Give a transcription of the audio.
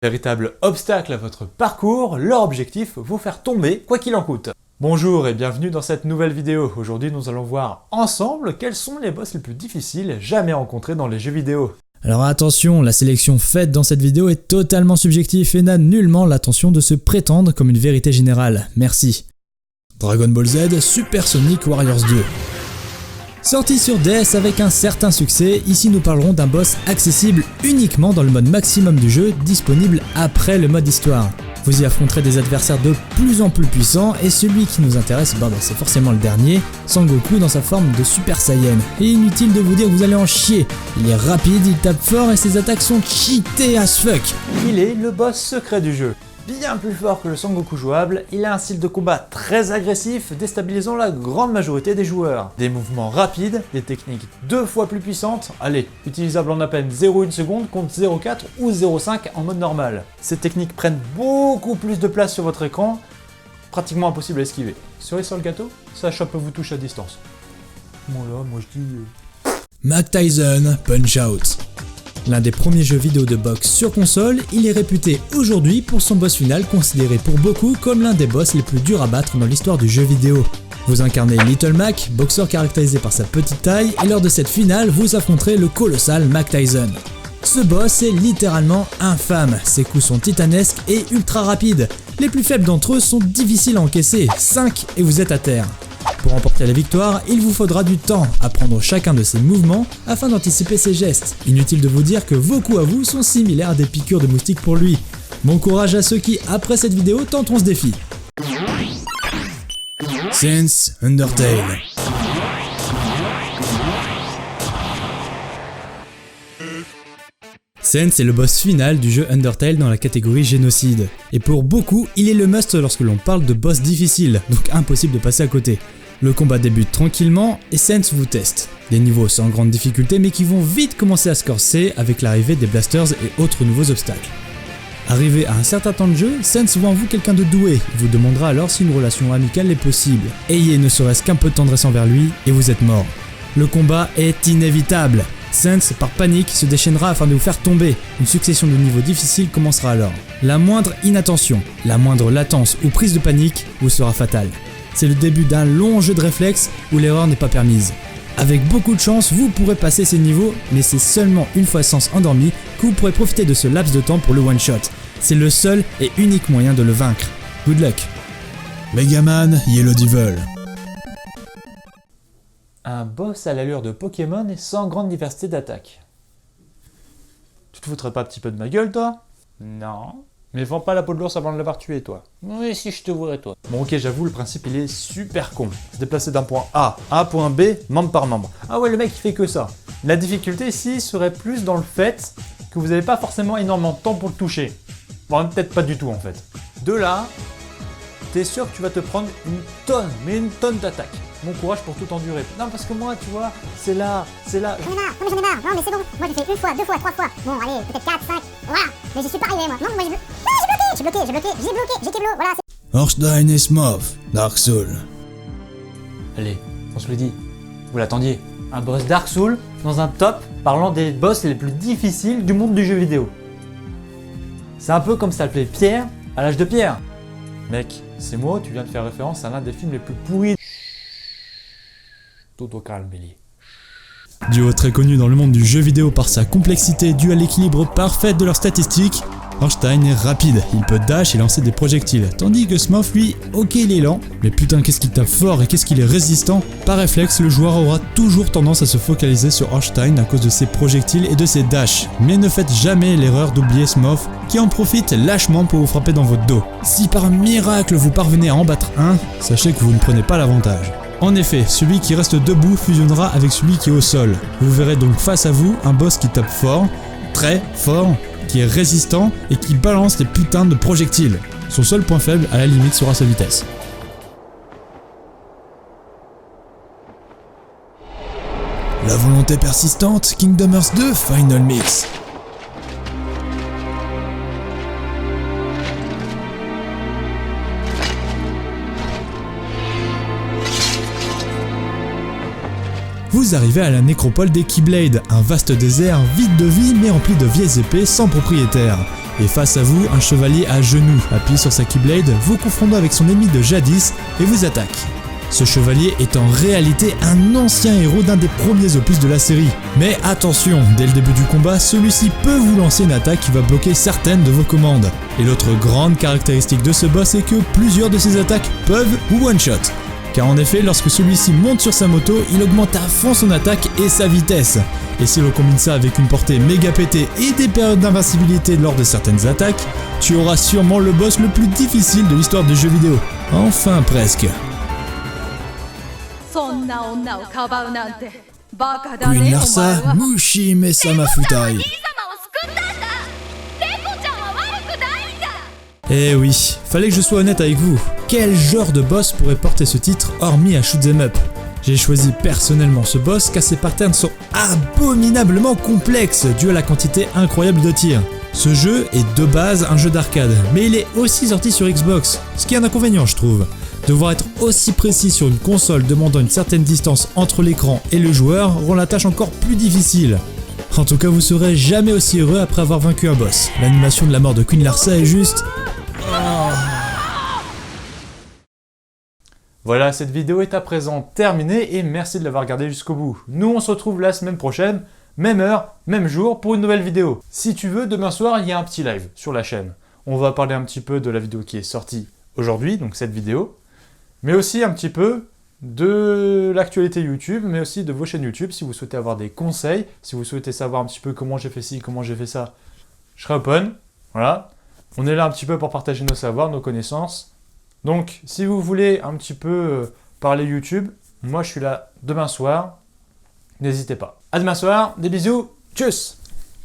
Véritable obstacle à votre parcours, leur objectif, vous faire tomber quoi qu'il en coûte. Bonjour et bienvenue dans cette nouvelle vidéo. Aujourd'hui nous allons voir ensemble quels sont les boss les plus difficiles jamais rencontrés dans les jeux vidéo. Alors attention, la sélection faite dans cette vidéo est totalement subjective et n'a nullement l'intention de se prétendre comme une vérité générale. Merci. Dragon Ball Z Super Sonic Warriors 2. Sorti sur DS avec un certain succès, ici nous parlerons d'un boss accessible uniquement dans le mode maximum du jeu, disponible après le mode histoire. Vous y affronterez des adversaires de plus en plus puissants et celui qui nous intéresse, c'est forcément le dernier, Sangoku dans sa forme de Super Saiyan. Et inutile de vous dire que vous allez en chier, il est rapide, il tape fort et ses attaques sont cheatées as fuck. Il est le boss secret du jeu. Bien plus fort que le Sangoku jouable, il a un style de combat très agressif, déstabilisant la grande majorité des joueurs. Des mouvements rapides, des techniques 2 fois plus puissantes, utilisables en à peine 0,1 seconde contre 0,4 ou 0,5 en mode normal. Ces techniques prennent beaucoup plus de place sur votre écran, pratiquement impossible à esquiver. Cerise sur le gâteau, sa chope vous touche à distance. Bon là, moi je dis... Mike Tyson Punch Out. L'un des premiers jeux vidéo de boxe sur console, il est réputé aujourd'hui pour son boss final considéré pour beaucoup comme l'un des boss les plus durs à battre dans l'histoire du jeu vidéo. Vous incarnez Little Mac, boxeur caractérisé par sa petite taille, et lors de cette finale, vous affronterez le colossal Mike Tyson. Ce boss est littéralement infâme, ses coups sont titanesques et ultra rapides. Les plus faibles d'entre eux sont difficiles à encaisser, 5 et vous êtes à terre. Pour remporter la victoire, il vous faudra du temps, apprendre chacun de ses mouvements afin d'anticiper ses gestes. Inutile de vous dire que vos coups à vous sont similaires à des piqûres de moustiques pour lui. Bon courage à ceux qui, après cette vidéo, tenteront ce défi. Sans Undertale. Sans est le boss final du jeu Undertale dans la catégorie génocide. Et pour beaucoup, il est le must lorsque l'on parle de boss difficile, donc impossible de passer à côté. Le combat débute tranquillement et Sans vous teste. Des niveaux sans grande difficulté mais qui vont vite commencer à se corser avec l'arrivée des blasters et autres nouveaux obstacles. Arrivé à un certain temps de jeu, Sans voit en vous quelqu'un de doué, il vous demandera alors si une relation amicale est possible. Ayez ne serait-ce qu'un peu de tendresse envers lui et vous êtes mort. Le combat est inévitable. Sans, par panique, se déchaînera afin de vous faire tomber. Une succession de niveaux difficiles commencera alors. La moindre inattention, la moindre latence ou prise de panique vous sera fatale. C'est le début d'un long jeu de réflexes où l'erreur n'est pas permise. Avec beaucoup de chance, vous pourrez passer ces niveaux, mais c'est seulement une fois Sans endormi que vous pourrez profiter de ce laps de temps pour le one-shot. C'est le seul et unique moyen de le vaincre. Good luck. Megaman Yellow Devil. Un boss à l'allure de Pokémon et sans grande diversité d'attaques. Tu te foutrais pas un petit peu de ma gueule, toi? Non. Mais vends pas la peau de l'ours avant de l'avoir tué, toi. Oui, si je te voudrais, toi. Bon, ok, j'avoue, le principe, il est super con. Se déplacer d'un point A à un point B, membre par membre. Ah ouais, le mec, il fait que ça. La difficulté ici serait plus dans le fait que vous n'avez pas forcément énormément de temps pour le toucher. Bon, peut-être pas du tout, en fait. De là, t'es sûr que tu vas te prendre une tonne d'attaques. Bon courage pour tout endurer. Non, parce que moi, tu vois, c'est là. J'en ai marre, non mais c'est bon. Moi j'ai fait 1 fois, 2 fois, 3 fois. Bon, allez, peut-être 4, 5, voilà. Mais j'y suis pas arrivé, moi. Non, moi j'ai bloqué, j'ai Keblo, voilà. Ornstein et Smurf, Dark Soul. Allez, on se le dit. Vous l'attendiez. Un boss Dark Souls dans un top parlant des boss les plus difficiles du monde du jeu vidéo. C'est un peu comme s'appelait Pierre à l'âge de pierre. Mec, ces mots, tu viens de faire référence à l'un des films les plus pourris. Toto calme, Billy. Duo très connu dans le monde du jeu vidéo par sa complexité due à l'équilibre parfait de leurs statistiques, Ornstein est rapide, il peut dash et lancer des projectiles, tandis que Smurf lui, ok il est lent, mais putain qu'est-ce qu'il tape fort et qu'est-ce qu'il est résistant. Par réflexe, le joueur aura toujours tendance à se focaliser sur Ornstein à cause de ses projectiles et de ses dashs, mais ne faites jamais l'erreur d'oublier Smurf qui en profite lâchement pour vous frapper dans votre dos. Si par miracle vous parvenez à en battre un, sachez que vous ne prenez pas l'avantage. En effet, celui qui reste debout fusionnera avec celui qui est au sol. Vous verrez donc face à vous un boss qui tape fort, très fort, qui est résistant et qui balance des putains de projectiles. Son seul point faible à la limite sera sa vitesse. La volonté persistante, Kingdom Hearts 2 Final Mix. Vous arrivez à la nécropole des Keyblade, un vaste désert vide de vie mais rempli de vieilles épées sans propriétaire. Et face à vous, un chevalier à genoux, appuyé sur sa Keyblade, vous confondant avec son ennemi de jadis et vous attaque. Ce chevalier est en réalité un ancien héros d'un des premiers opus de la série. Mais attention, dès le début du combat, celui-ci peut vous lancer une attaque qui va bloquer certaines de vos commandes. Et l'autre grande caractéristique de ce boss est que plusieurs de ses attaques peuvent vous one-shot. Car en effet, lorsque celui-ci monte sur sa moto, il augmente à fond son attaque et sa vitesse. Et si l'on combine ça avec une portée méga pétée et des périodes d'invincibilité lors de certaines attaques, tu auras sûrement le boss le plus difficile de l'histoire du jeu vidéo. Enfin presque. Queen Larsa, Mushi Sama Futai. Eh oui, fallait que je sois honnête avec vous. Quel genre de boss pourrait porter ce titre hormis un shoot'em up? J'ai choisi personnellement ce boss car ses patterns sont abominablement complexes dû à la quantité incroyable de tirs. Ce jeu est de base un jeu d'arcade, mais il est aussi sorti sur Xbox, ce qui est un inconvénient je trouve. Devoir être aussi précis sur une console demandant une certaine distance entre l'écran et le joueur rend la tâche encore plus difficile. En tout cas, vous serez jamais aussi heureux après avoir vaincu un boss. L'animation de la mort de Queen Larsa est juste... Voilà, cette vidéo est à présent terminée et merci de l'avoir regardée jusqu'au bout. Nous, on se retrouve la semaine prochaine, même heure, même jour, pour une nouvelle vidéo. Si tu veux, demain soir, il y a un petit live sur la chaîne. On va parler un petit peu de la vidéo qui est sortie aujourd'hui, donc cette vidéo, mais aussi un petit peu de l'actualité YouTube, mais aussi de vos chaînes YouTube, si vous souhaitez avoir des conseils, si vous souhaitez savoir un petit peu comment j'ai fait ci, comment j'ai fait ça, je serai open, voilà. On est là un petit peu pour partager nos savoirs, nos connaissances. Donc, si vous voulez un petit peu parler YouTube, moi je suis là demain soir, n'hésitez pas. À demain soir, des bisous, tchuss!